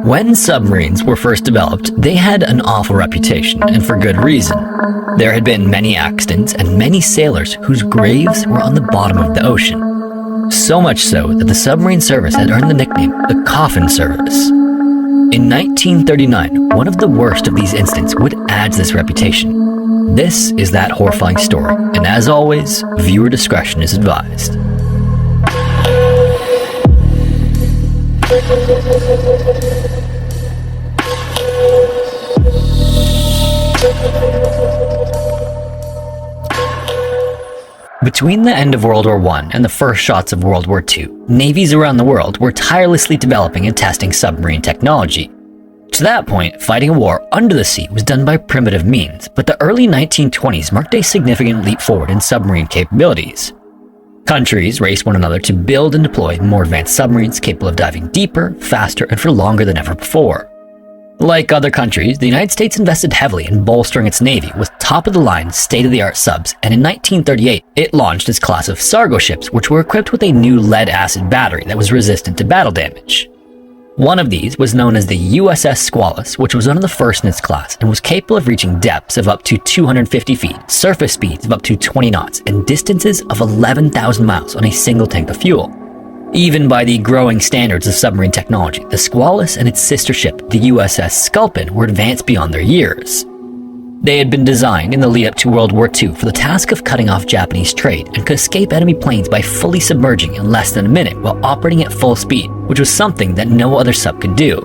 When submarines were first developed, they had an awful reputation, and for good reason. There had been many accidents and many sailors whose graves were on the bottom of the ocean. So much so that the submarine service had earned the nickname the Coffin service. In 1939, one of the worst of these incidents would add to this reputation. This is that horrifying story, and as always, viewer discretion is advised. Between the end of World War I and the first shots of World War II, navies around the world were tirelessly developing and testing submarine technology. To that point, fighting a war under the sea was done by primitive means, but the early 1920s marked a significant leap forward in submarine capabilities. Countries raced one another to build and deploy more advanced submarines capable of diving deeper, faster, and for longer than ever before. Like other countries, the United States invested heavily in bolstering its navy with top-of-the-line, state-of-the-art subs, and in 1938, it launched its class of Sargo ships, which were equipped with a new lead-acid battery that was resistant to battle damage. One of these was known as the USS Squalus, which was one of the first in its class and was capable of reaching depths of up to 250 feet, surface speeds of up to 20 knots, and distances of 11,000 miles on a single tank of fuel. Even by the growing standards of submarine technology, the Squalus and its sister ship, the USS Sculpin, were advanced beyond their years. They had been designed in the lead-up to World War II for the task of cutting off Japanese trade and could escape enemy planes by fully submerging in less than a minute while operating at full speed, which was something that no other sub could do.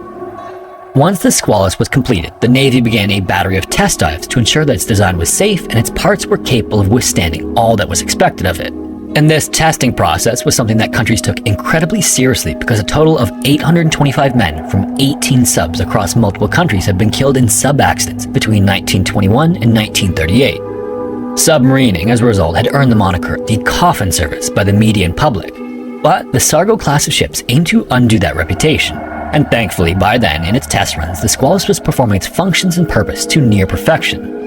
Once the Squalus was completed, the Navy began a battery of test dives to ensure that its design was safe and its parts were capable of withstanding all that was expected of it. And this testing process was something that countries took incredibly seriously because a total of 825 men from 18 subs across multiple countries have been killed in sub-accidents between 1921 and 1938. Submarining, as a result, had earned the moniker the Coffin service by the media and public. But the Sargo class of ships aimed to undo that reputation. And thankfully, by then, in its test runs, the Squalus was performing its functions and purpose to near perfection.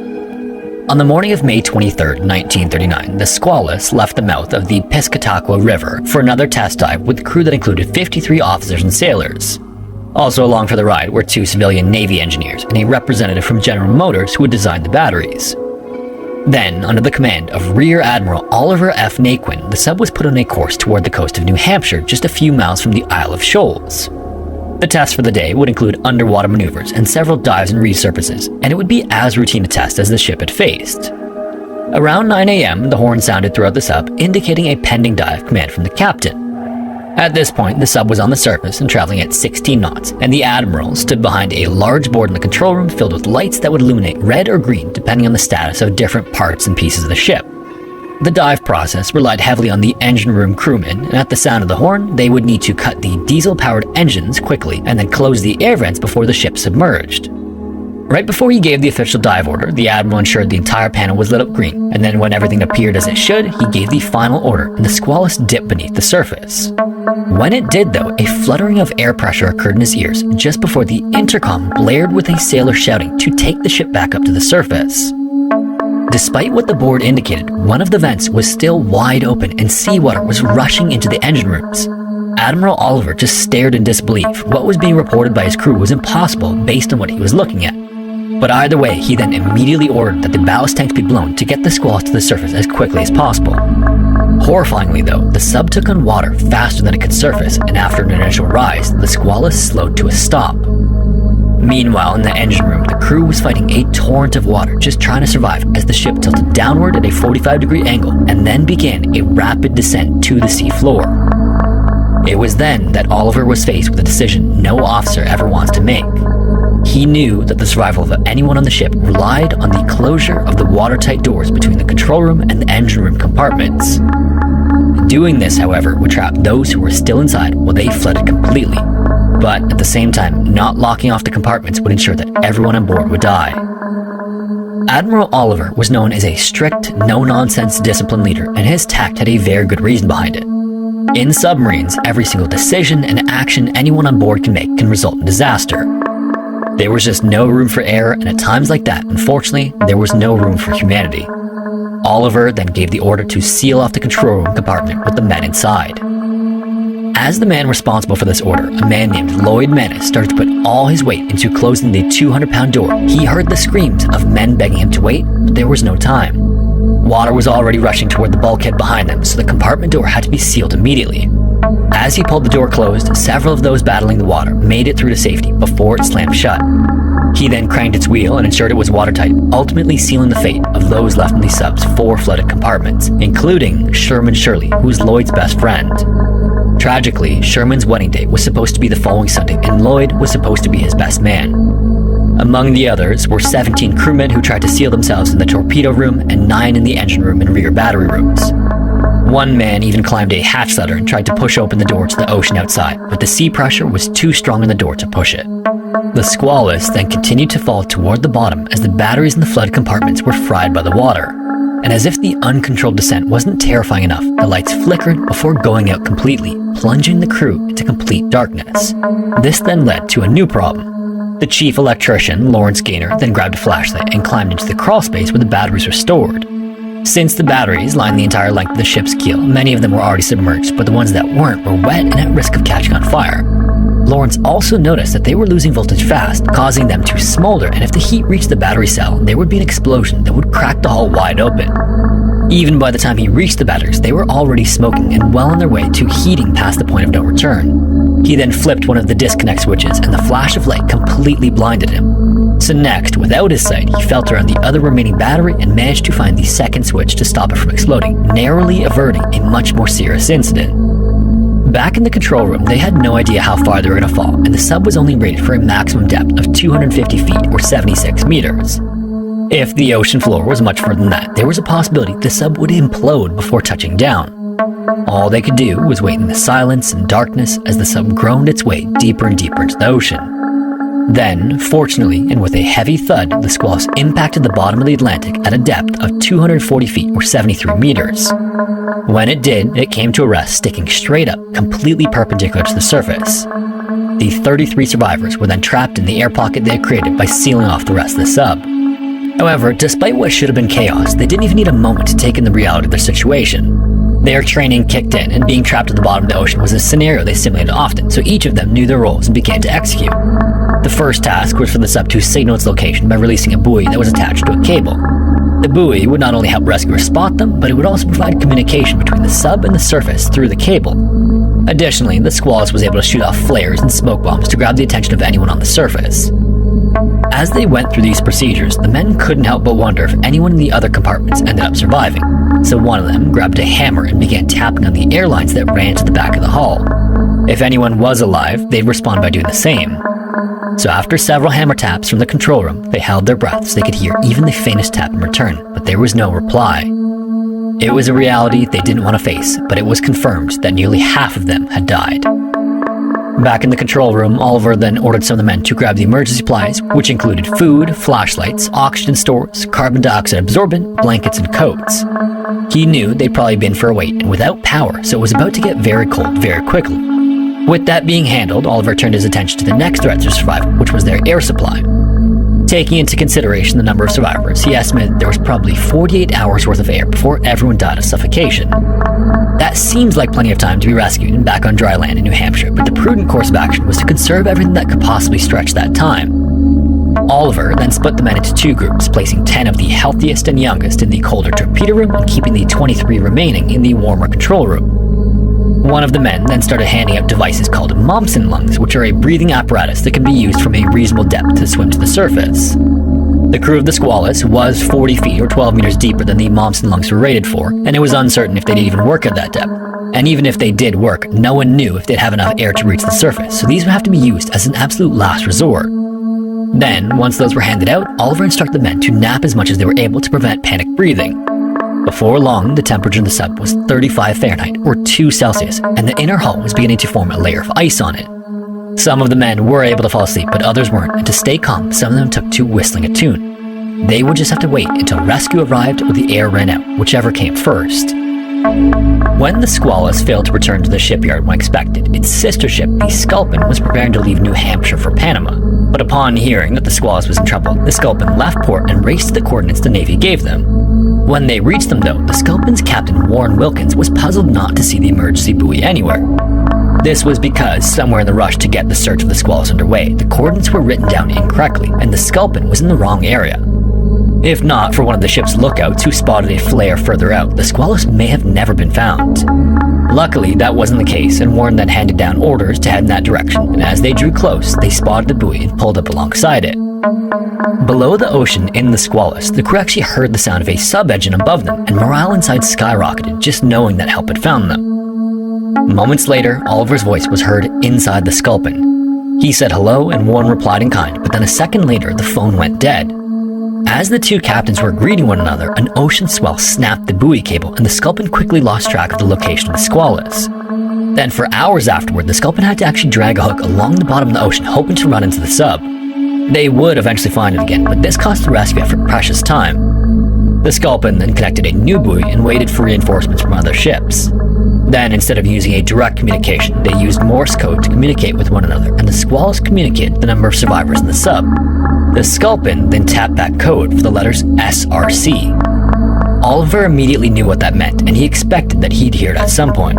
On the morning of May 23, 1939, the Squalus left the mouth of the Piscataqua River for another test dive with a crew that included 53 officers and sailors. Also along for the ride were 2 civilian Navy engineers and a representative from General Motors who had designed the batteries. Then, under the command of Rear Admiral Oliver F. Naquin, the sub was put on a course toward the coast of New Hampshire, just a few miles from the Isle of Shoals. The test for the day would include underwater maneuvers and several dives and resurfaces, and it would be as routine a test as the ship had faced. Around 9 a.m., the horn sounded throughout the sub, indicating a pending dive command from the captain. At this point, the sub was on the surface and traveling at 16 knots, and the admiral stood behind a large board in the control room filled with lights that would illuminate red or green depending on the status of different parts and pieces of the ship. The dive process relied heavily on the engine room crewmen, and at the sound of the horn, they would need to cut the diesel-powered engines quickly and then close the air vents before the ship submerged. Right before he gave the official dive order, the admiral ensured the entire panel was lit up green, and then when everything appeared as it should, he gave the final order, and the Squalus dipped beneath the surface. When it did, though, a fluttering of air pressure occurred in his ears just before the intercom blared with a sailor shouting to take the ship back up to the surface. Despite what the board indicated, one of the vents was still wide open and seawater was rushing into the engine rooms. Admiral Oliver just stared in disbelief. What was being reported by his crew was impossible based on what he was looking at. But either way, he then immediately ordered that the ballast tanks be blown to get the Squalus to the surface as quickly as possible. Horrifyingly though, the sub took on water faster than it could surface, and after an initial rise, the Squalus slowed to a stop. Meanwhile, in the engine room, the crew was fighting a torrent of water, just trying to survive as the ship tilted downward at a 45-degree angle and then began a rapid descent to the sea floor. It was then that Oliver was faced with a decision no officer ever wants to make. He knew that the survival of anyone on the ship relied on the closure of the watertight doors between the control room and the engine room compartments. Doing this, however, would trap those who were still inside while they flooded completely. But at the same time, not locking off the compartments would ensure that everyone on board would die. Admiral Oliver was known as a strict, no-nonsense discipline leader, and his tact had a very good reason behind it. In submarines, every single decision and action anyone on board can make can result in disaster. There was just no room for error, and at times like that, unfortunately, there was no room for humanity. Oliver then gave the order to seal off the control room compartment with the men inside. As the man responsible for this order, a man named Lloyd Manus, started to put all his weight into closing the 200-pound door, he heard the screams of men begging him to wait, but there was no time. Water was already rushing toward the bulkhead behind them, so the compartment door had to be sealed immediately. As he pulled the door closed, several of those battling the water made it through to safety before it slammed shut. He then cranked its wheel and ensured it was watertight, ultimately sealing the fate of those left in the sub's 4 flooded compartments, including Sherman Shirley, who was Lloyd's best friend. Tragically, Sherman's wedding date was supposed to be the following Sunday, and Lloyd was supposed to be his best man. Among the others were 17 crewmen who tried to seal themselves in the torpedo room and 9 in the engine room and rear battery rooms. One man even climbed a hatch ladder and tried to push open the door to the ocean outside, but the sea pressure was too strong on the door to push it. The squalus then continued to fall toward the bottom as the batteries in the flood compartments were fried by the water. And as if the uncontrolled descent wasn't terrifying enough, the lights flickered before going out completely, plunging the crew into complete darkness. This then led to a new problem. The chief electrician, Lawrence Gaynor, then grabbed a flashlight and climbed into the crawl space where the batteries were stored. Since the batteries lined the entire length of the ship's keel, many of them were already submerged, but the ones that weren't were wet and at risk of catching on fire. Lawrence also noticed that they were losing voltage fast, causing them to smolder, and if the heat reached the battery cell, there would be an explosion that would crack the hull wide open. Even by the time he reached the batteries, they were already smoking and well on their way to heating past the point of no return. He then flipped one of the disconnect switches, and the flash of light completely blinded him. So next, without his sight, he felt around the other remaining battery and managed to find the second switch to stop it from exploding, narrowly averting a much more serious incident. Back in the control room, they had no idea how far they were going to fall, and the sub was only rated for a maximum depth of 250 feet or 76 meters. If the ocean floor was much further than that, there was a possibility the sub would implode before touching down. All they could do was wait in the silence and darkness as the sub groaned its way deeper and deeper into the ocean. Then, fortunately, and with a heavy thud, the squalus impacted the bottom of the Atlantic at a depth of 240 feet or 73 meters. When it did, it came to a rest, sticking straight up, completely perpendicular to the surface. The 33 survivors were then trapped in the air pocket they had created by sealing off the rest of the sub. However, despite what should have been chaos, they didn't even need a moment to take in the reality of their situation. Their training kicked in, and being trapped at the bottom of the ocean was a scenario they simulated often, so each of them knew their roles and began to execute. The first task was for the sub to signal its location by releasing a buoy that was attached to a cable. The buoy would not only help rescuers spot them, but it would also provide communication between the sub and the surface through the cable. Additionally, the squalus was able to shoot off flares and smoke bombs to grab the attention of anyone on the surface. As they went through these procedures, the men couldn't help but wonder if anyone in the other compartments ended up surviving, so one of them grabbed a hammer and began tapping on the air lines that ran to the back of the hull. If anyone was alive, they'd respond by doing the same. So after several hammer taps from the control room, they held their breath so they could hear even the faintest tap in return, but there was no reply. It was a reality they didn't want to face, but it was confirmed that nearly half of them had died. Back in the control room, Oliver then ordered some of the men to grab the emergency supplies, which included food, flashlights, oxygen stores, carbon dioxide absorbent, blankets, and coats. He knew they'd probably been for a wait and without power, so it was about to get very cold very quickly. With that being handled, Oliver turned his attention to the next threat to survival, which was their air supply. Taking into consideration the number of survivors, he estimated there was probably 48 hours worth of air before everyone died of suffocation. That seems like plenty of time to be rescued and back on dry land in New Hampshire, but the prudent course of action was to conserve everything that could possibly stretch that time. Oliver then split the men into 2 groups, placing 10 of the healthiest and youngest in the colder torpedo room and keeping the 23 remaining in the warmer control room. One of the men then started handing out devices called Momsen lungs, which are a breathing apparatus that can be used from a reasonable depth to swim to the surface. The crew of the Squalus was 40 feet or 12 meters deeper than the Momsen lungs were rated for, and it was uncertain if they'd even work at that depth. And even if they did work, no one knew if they'd have enough air to reach the surface, so these would have to be used as an absolute last resort. Then, once those were handed out, Oliver instructed the men to nap as much as they were able to prevent panic breathing. Before long, the temperature in the sub was 35 Fahrenheit or 2 Celsius, and the inner hull was beginning to form a layer of ice on it. Some of the men were able to fall asleep, but others weren't, and to stay calm, some of them took to whistling a tune. They would just have to wait until rescue arrived or the air ran out, whichever came first. When the Squalus failed to return to the shipyard when expected, its sister ship, the Sculpin, was preparing to leave New Hampshire for Panama. But upon hearing that the Squalus was in trouble, the Sculpin left port and raced to the coordinates the Navy gave them. When they reached them though, the Sculpin's captain, Warren Wilkins, was puzzled not to see the emergency buoy anywhere. This was because, somewhere in the rush to get the search of the Squalus underway, the coordinates were written down incorrectly, and the Sculpin was in the wrong area. If not for one of the ship's lookouts who spotted a flare further out, the Squalus may have never been found. Luckily, that wasn't the case, and Warren then handed down orders to head in that direction, and as they drew close, they spotted the buoy and pulled up alongside it. Below the ocean in the Squalus, the crew actually heard the sound of a sub-engine above them, and morale inside skyrocketed just knowing that help had found them. Moments later, Oliver's voice was heard inside the Sculpin. He said hello, and Warren replied in kind, but then a second later, the phone went dead. As the two captains were greeting one another, an ocean swell snapped the buoy cable, and the Sculpin quickly lost track of the location of the Squalus. Then for hours afterward, the Sculpin had to actually drag a hook along the bottom of the ocean, hoping to run into the sub. They would eventually find it again, but this cost the rescue effort precious time. The Sculpin then connected a new buoy and waited for reinforcements from other ships. Then, instead of using a direct communication, they used Morse code to communicate with one another, and the Squalus communicated the number of survivors in the sub. The Sculpin then tapped that code for the letters SRC. Oliver immediately knew what that meant, and he expected that he'd hear it at some point.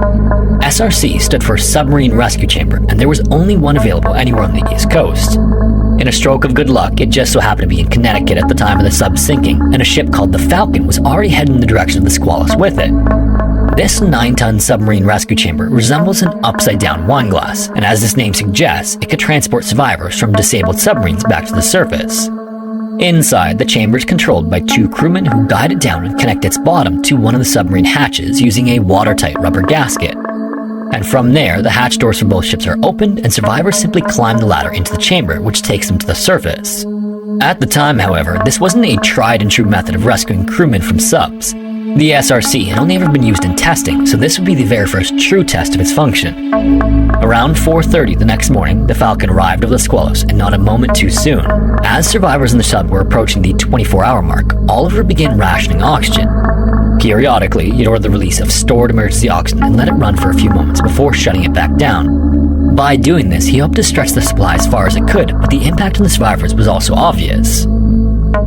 SRC stood for Submarine Rescue Chamber, and there was only one available anywhere on the East Coast. In a stroke of good luck, it just so happened to be in Connecticut at the time of the sub sinking, and a ship called the Falcon was already heading in the direction of the Squalus with it. This 9-ton submarine rescue chamber resembles an upside-down wine glass, and as this name suggests, it could transport survivors from disabled submarines back to the surface. Inside, the chamber is controlled by 2 crewmen who guide it down and connect its bottom to one of the submarine hatches using a watertight rubber gasket. And from there, the hatch doors for both ships are opened, and survivors simply climb the ladder into the chamber, which takes them to the surface. At the time, however, this wasn't a tried-and-true method of rescuing crewmen from subs. The SRC had only ever been used in testing, so this would be the very first true test of its function. Around 4:30 the next morning, the Falcon arrived over the Squalus, and not a moment too soon. As survivors in the sub were approaching the 24-hour mark, Oliver began rationing oxygen. Periodically, he'd order the release of stored emergency oxygen and let it run for a few moments before shutting it back down. By doing this, he hoped to stretch the supply as far as it could, but the impact on the survivors was also obvious.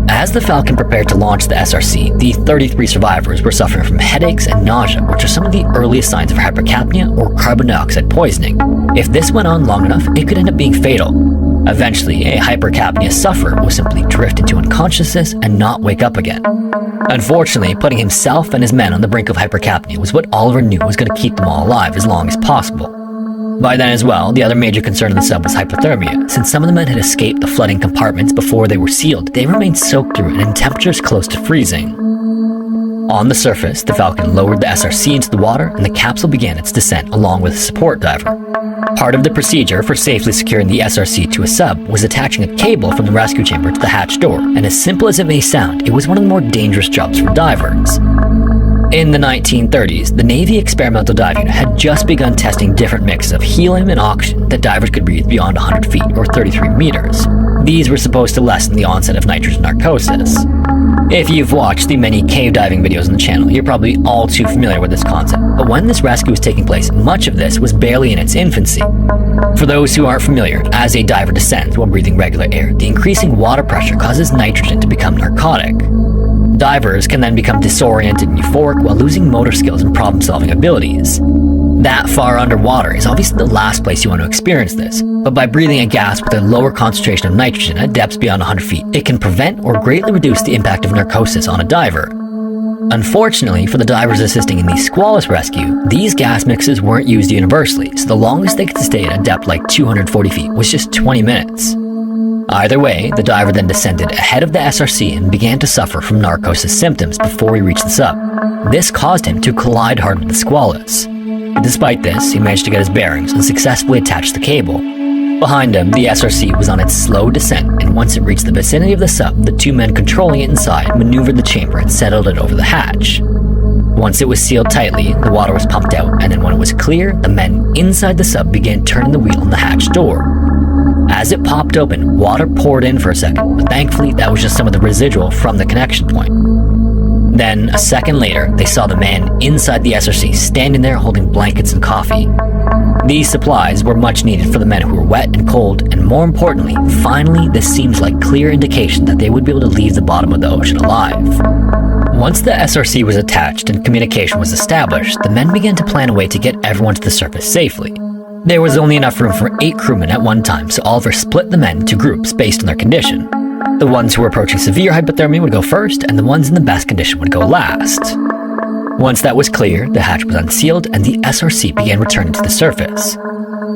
As the Falcon prepared to launch the SRC, the 33 survivors were suffering from headaches and nausea, which are some of the earliest signs of hypercapnia or carbon dioxide poisoning. If this went on long enough, it could end up being fatal. Eventually, a hypercapnia sufferer will simply drift into unconsciousness and not wake up again. Unfortunately, putting himself and his men on the brink of hypercapnia was what Oliver knew was going to keep them all alive as long as possible. By then as well, the other major concern of the sub was hypothermia. Since some of the men had escaped the flooding compartments before they were sealed, they remained soaked through and in temperatures close to freezing. On the surface, the Falcon lowered the SRC into the water, and the capsule began its descent along with a support diver. Part of the procedure for safely securing the SRC to a sub was attaching a cable from the rescue chamber to the hatch door, and as simple as it may sound, it was one of the more dangerous jobs for divers. In the 1930s, the Navy Experimental Dive Unit had just begun testing different mixes of helium and oxygen that divers could breathe beyond 100 feet or 33 meters. These were supposed to lessen the onset of nitrogen narcosis. If you've watched the many cave diving videos on the channel, you're probably all too familiar with this concept, but when this rescue was taking place, much of this was barely in its infancy. For those who aren't familiar, as a diver descends while breathing regular air, the increasing water pressure causes nitrogen to become narcotic. Divers can then become disoriented and euphoric while losing motor skills and problem-solving abilities. That far underwater is obviously the last place you want to experience this, but by breathing a gas with a lower concentration of nitrogen at depths beyond 100 feet, it can prevent or greatly reduce the impact of narcosis on a diver. Unfortunately for the divers assisting in the Squalus rescue, these gas mixes weren't used universally, so the longest they could stay at a depth like 240 feet was just 20 minutes. Either way, the diver then descended ahead of the SRC and began to suffer from narcosis symptoms before he reached the sub. This caused him to collide hard with the Squalus. Despite this, he managed to get his bearings and successfully attach the cable. Behind him, the SRC was on its slow descent, and once it reached the vicinity of the sub, the 2 men controlling it inside maneuvered the chamber and settled it over the hatch. Once it was sealed tightly, the water was pumped out, and then when it was clear, the men inside the sub began turning the wheel on the hatch door. As it popped open, water poured in for a second, but thankfully that was just some of the residual from the connection point. Then, a second later, they saw the man inside the SRC standing there holding blankets and coffee. These supplies were much needed for the men who were wet and cold, and more importantly, finally, this seems like clear indication that they would be able to leave the bottom of the ocean alive. Once the SRC was attached and communication was established, the men began to plan a way to get everyone to the surface safely. There was only enough room for 8 crewmen at one time, so Oliver split the men into groups based on their condition. The ones who were approaching severe hypothermia would go first, and the ones in the best condition would go last. Once that was clear, the hatch was unsealed and the SRC began returning to the surface.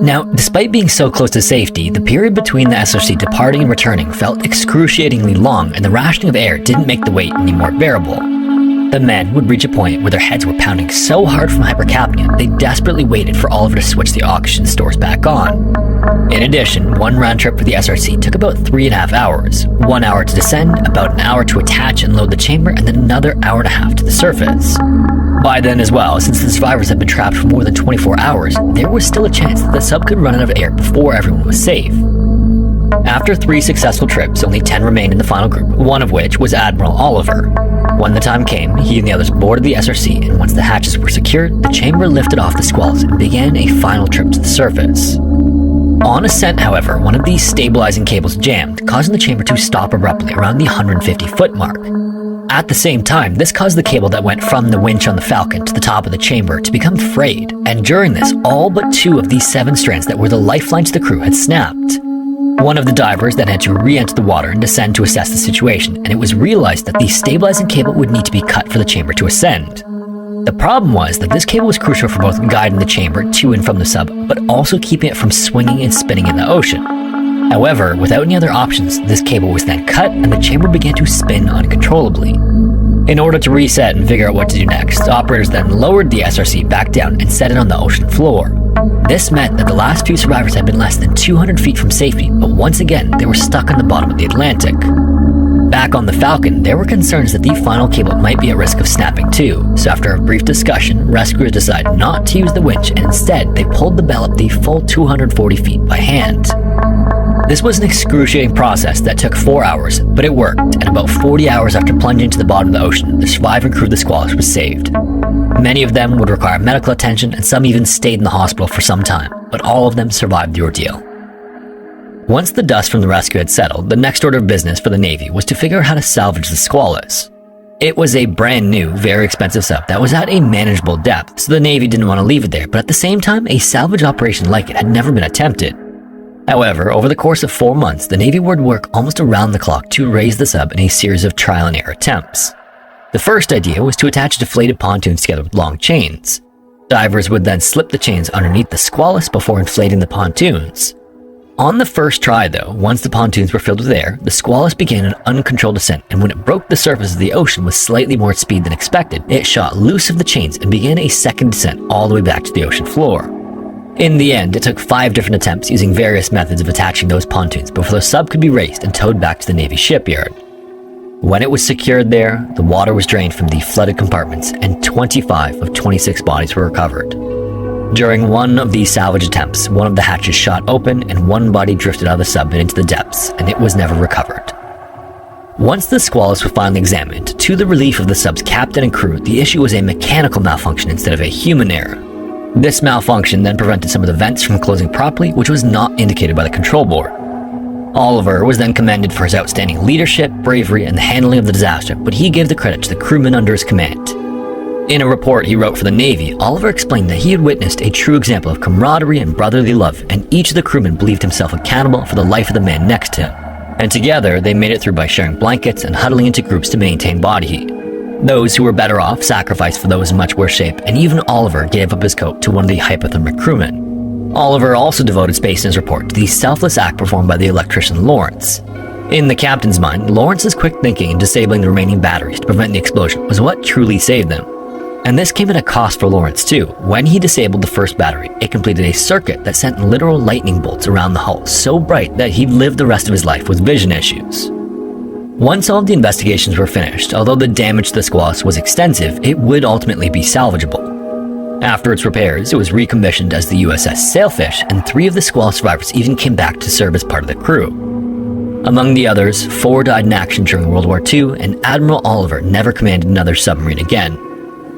Now, despite being so close to safety, the period between the SRC departing and returning felt excruciatingly long, and the rationing of air didn't make the wait any more bearable. The men would reach a point where their heads were pounding so hard from hypercapnia, they desperately waited for Oliver to switch the oxygen stores back on. In addition, one round trip for the SRC took about 3.5 hours, 1 hour to descend, about an hour to attach and load the chamber, and then another hour and a half to the surface. By then as well, since the survivors had been trapped for more than 24 hours, there was still a chance that the sub could run out of air before everyone was safe. After 3 successful trips, only 10 remained in the final group, one of which was Admiral Oliver. When the time came, he and the others boarded the SRC, and once the hatches were secured, the chamber lifted off the squalus and began a final trip to the surface. On ascent, however, one of these stabilizing cables jammed, causing the chamber to stop abruptly around the 150-foot mark. At the same time, this caused the cable that went from the winch on the Falcon to the top of the chamber to become frayed, and during this, all but 2 of these 7 strands that were the lifelines to the crew had snapped. One of the divers then had to re-enter the water and descend to assess the situation, and it was realized that the stabilizing cable would need to be cut for the chamber to ascend. The problem was that this cable was crucial for both guiding the chamber to and from the sub, but also keeping it from swinging and spinning in the ocean. However, without any other options, this cable was then cut and the chamber began to spin uncontrollably. In order to reset and figure out what to do next, operators then lowered the SRC back down and set it on the ocean floor. This meant that the last few survivors had been less than 200 feet from safety, but once again, they were stuck on the bottom of the Atlantic. Back on the Falcon, there were concerns that the final cable might be at risk of snapping too, so after a brief discussion, rescuers decided not to use the winch and instead they pulled the bell up the full 240 feet by hand. This was an excruciating process that took 4 hours, but it worked, and about 40 hours after plunging to the bottom of the ocean, the surviving crew of the Squalus was saved. Many of them would require medical attention, and some even stayed in the hospital for some time, but all of them survived the ordeal. Once the dust from the rescue had settled, the next order of business for the Navy was to figure out how to salvage the Squalus. It was a brand new, very expensive sub that was at a manageable depth, so the Navy didn't want to leave it there, but at the same time, a salvage operation like it had never been attempted. However, over the course of 4 months, the Navy would work almost around the clock to raise the sub in a series of trial and error attempts. The first idea was to attach deflated pontoons together with long chains. Divers would then slip the chains underneath the Squalus before inflating the pontoons. On the first try though, once the pontoons were filled with air, the Squalus began an uncontrolled descent, and when it broke the surface of the ocean with slightly more speed than expected, it shot loose of the chains and began a second descent all the way back to the ocean floor. In the end, it took 5 different attempts using various methods of attaching those pontoons before the sub could be raised and towed back to the Navy shipyard. When it was secured there, the water was drained from the flooded compartments and 25 of 26 bodies were recovered. During one of these salvage attempts, one of the hatches shot open and one body drifted out of the sub and into the depths, and it was never recovered. Once the Squalus was finally examined, to the relief of the sub's captain and crew, the issue was a mechanical malfunction instead of a human error. This malfunction then prevented some of the vents from closing properly, which was not indicated by the control board. Oliver was then commended for his outstanding leadership, bravery, and the handling of the disaster, but he gave the credit to the crewmen under his command. In a report he wrote for the Navy, Oliver explained that he had witnessed a true example of camaraderie and brotherly love, and each of the crewmen believed himself accountable for the life of the man next to him. And together, they made it through by sharing blankets and huddling into groups to maintain body heat. Those who were better off sacrificed for those in much worse shape, and even Oliver gave up his coat to one of the hypothermic crewmen. Oliver also devoted space in his report to the selfless act performed by the electrician Lawrence. In the captain's mind, Lawrence's quick thinking in disabling the remaining batteries to prevent the explosion was what truly saved them. And this came at a cost for Lawrence too. When he disabled the first battery, it completed a circuit that sent literal lightning bolts around the hull so bright that he'd live the rest of his life with vision issues. Once all of the investigations were finished, although the damage to the Squalus was extensive, it would ultimately be salvageable. After its repairs, it was recommissioned as the USS Sailfish, and 3 of the Squalus survivors even came back to serve as part of the crew. Among the others, 4 died in action during World War II, and Admiral Oliver never commanded another submarine again.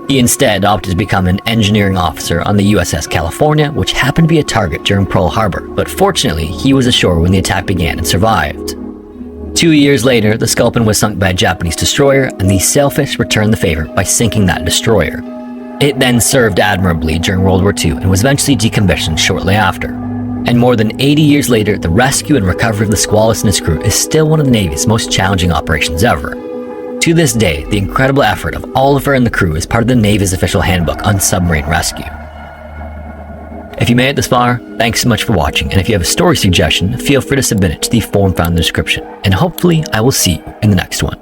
He instead opted to become an engineering officer on the USS California, which happened to be a target during Pearl Harbor, but fortunately, he was ashore when the attack began and survived. 2 years later, the Sculpin was sunk by a Japanese destroyer, and the Sailfish returned the favor by sinking that destroyer. It then served admirably during World War II and was eventually decommissioned shortly after. And more than 80 years later, the rescue and recovery of the Squalus and his crew is still one of the Navy's most challenging operations ever. To this day, the incredible effort of Oliver and the crew is part of the Navy's official handbook on submarine rescue. If you made it this far, thanks so much for watching, and if you have a story suggestion, feel free to submit it to the form found in the description, and hopefully I will see you in the next one.